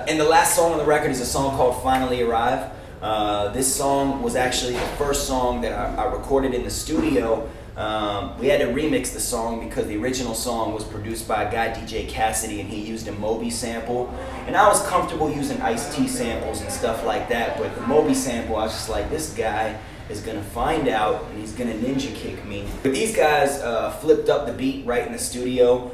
And the last song on the record is a song called Finally Arrive. This song was actually the first song that I recorded in the studio. We had to remix the song because the original song was produced by a guy, DJ Cassidy, and he used a Moby sample. And I was comfortable using Ice-T samples and stuff like that, but the Moby sample, I was just like, this guy is gonna find out and he's gonna ninja kick me. But these guys flipped up the beat right in the studio,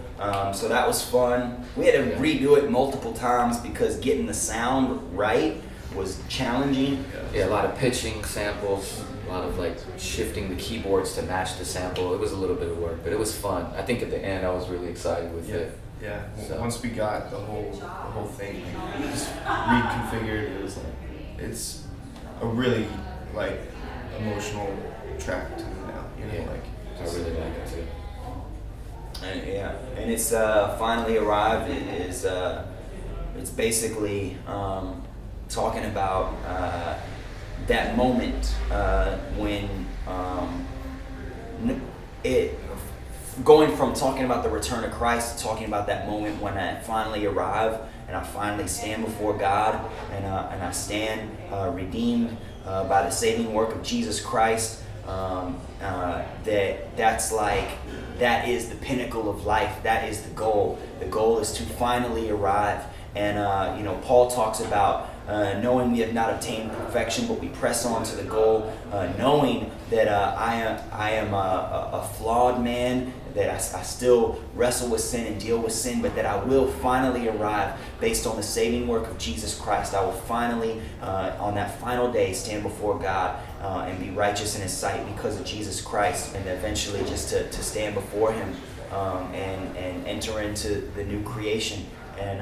so that was fun. We had to redo it multiple times because getting the sound right was challenging. Yeah, a lot of pitching samples, a lot of like shifting the keyboards to match the sample. It was a little bit of work, but it was fun. I think at the end I was really excited with it. Yeah. So. Once we got the whole thing, like, we just reconfigured. It was like, it's a really like emotional track to me now. You know, like I really like it too. And it's Finally Arrived. It's basically talking about that moment when going from talking about the return of Christ to talking about that moment when I finally arrive and I finally stand before God and I stand redeemed by the saving work of Jesus Christ. That is the pinnacle of life. That is the goal. The goal is to finally arrive. And Paul talks about knowing we have not obtained perfection, but we press on to the goal, knowing that I am a flawed man, that I still wrestle with sin and deal with sin, but that I will finally arrive based on the saving work of Jesus Christ. I will finally, on that final day, stand before God and be righteous in His sight because of Jesus Christ, and eventually just to stand before Him and enter into the new creation, and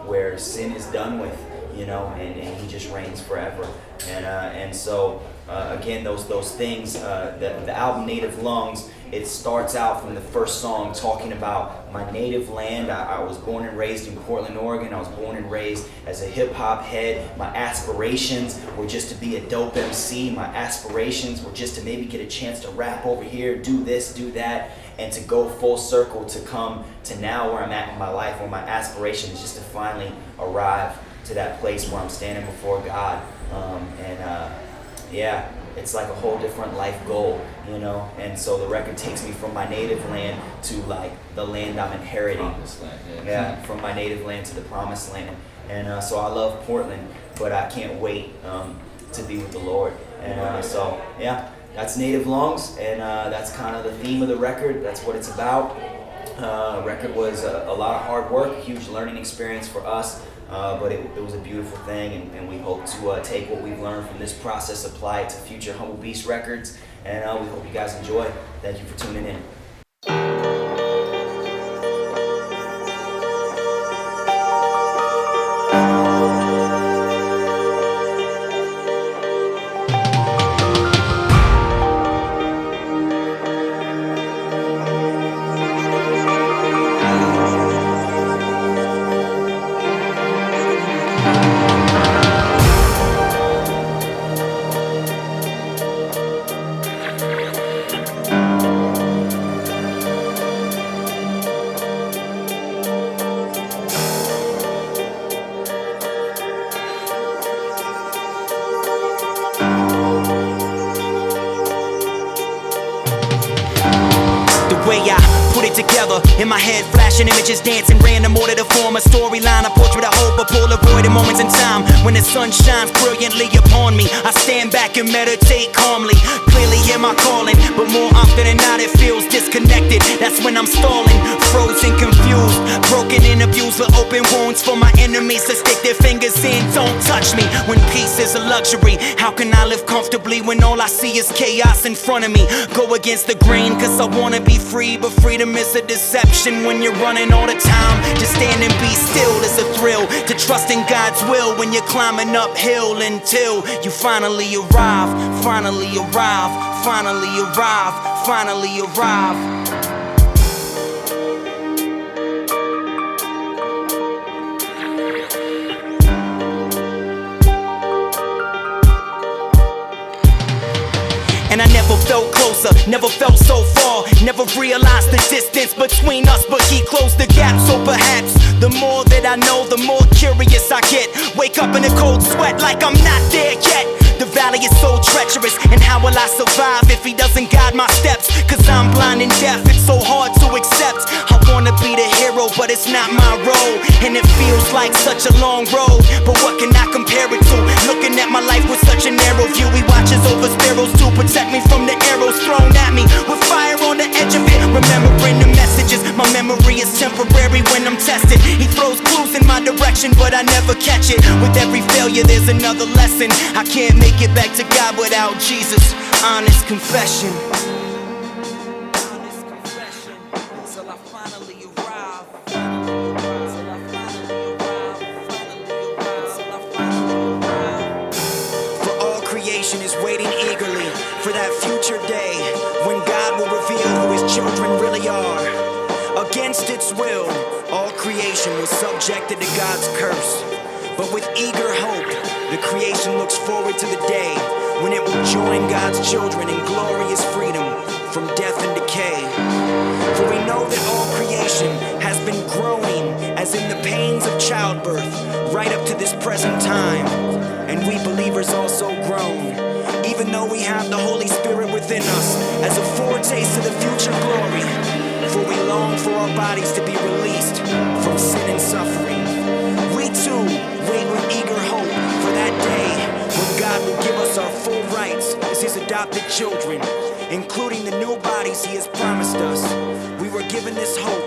where sin is done with, and He just reigns forever. And so again, those things. The album Native Lungs, it starts out from the first song talking about my native land. I was born and raised in Portland, Oregon. I was born and raised as a hip-hop head. My aspirations were just to be a dope MC. My aspirations were just to maybe get a chance to rap over here, do this, do that, and to go full circle to come to now where I'm at in my life, where my aspiration is just to finally arrive to that place where I'm standing before God. It's like a whole different life goal, and so the record takes me from my native land to like the land I'm inheriting. Promised land, from my native land to the promised land. And so I love Portland, but I can't wait to be with the Lord. And that's Native Lungs, and that's kind of the theme of the record. That's what it's about. Record was a lot of hard work, huge learning experience for us. But it was a beautiful thing, and we hope to take what we've learned from this process, apply it to future Humble Beast records, and we hope you guys enjoy. Thank you for tuning in. Together in my head, flashing images, dancing random order to form a storyline, a portrait of hope, a Polaroid of moments in time when the sun shines brilliantly upon me. I stand back and meditate calmly, clearly hear my calling, but more often than not it feels disconnected. That's when I'm stalling, frozen, confused, broken and abused with open wounds for my enemies to stick their fingers in. Don't touch me when peace is a luxury. How can I live comfortably when all I see is chaos in front of me? Go against the grain cause I wanna be free, but freedom is a deception when you're running all the time. Just stand and be still is a thrill, to trust in God's will when you're climbing uphill until you finally arrive, finally arrive, finally arrive, finally arrive. and I never felt closer, never felt so far. Never realized the distance between us, but he closed the gap. So perhaps the more that I know, the more curious I get. Wake up in a cold sweat like I'm not there yet. The valley is so treacherous, and how will I survive if he doesn't guide my steps? Cause I'm blind and deaf, it's so hard to accept. I wanna be the hero, but it's not my role, and it feels like such a long road. But what can I compare it to? Looking at my life with such a narrow view. He watches over sparrows to protect me from the arrows thrown at me, with fire on the edge of it. Remembering the messages, my memory is temporary when I'm tested. He throws clues in my direction, but I never catch it. With every failure there's another lesson. I can't make it back to God without Jesus. Honest confession. Honest confession. Till I finally arrive. Till I finally arrive. Till I finally arrive. For all creation is waiting eagerly for that future day when God will reveal who his children really are. Against its will, all creation was subjected to God's curse. But with eager hope, the creation looks forward to the day when it will join God's children in glorious freedom from death and decay. For we know that all creation has been growing as in the pains of childbirth right up to this present time. And we believers also grown, even though we have the Holy Spirit within us as a foretaste of the future glory. For we long for our bodies to be released from sin and suffering. We too wait with eager hope for that day when God will give us our full rights as his adopted children, including the new bodies he has promised us. We were given this hope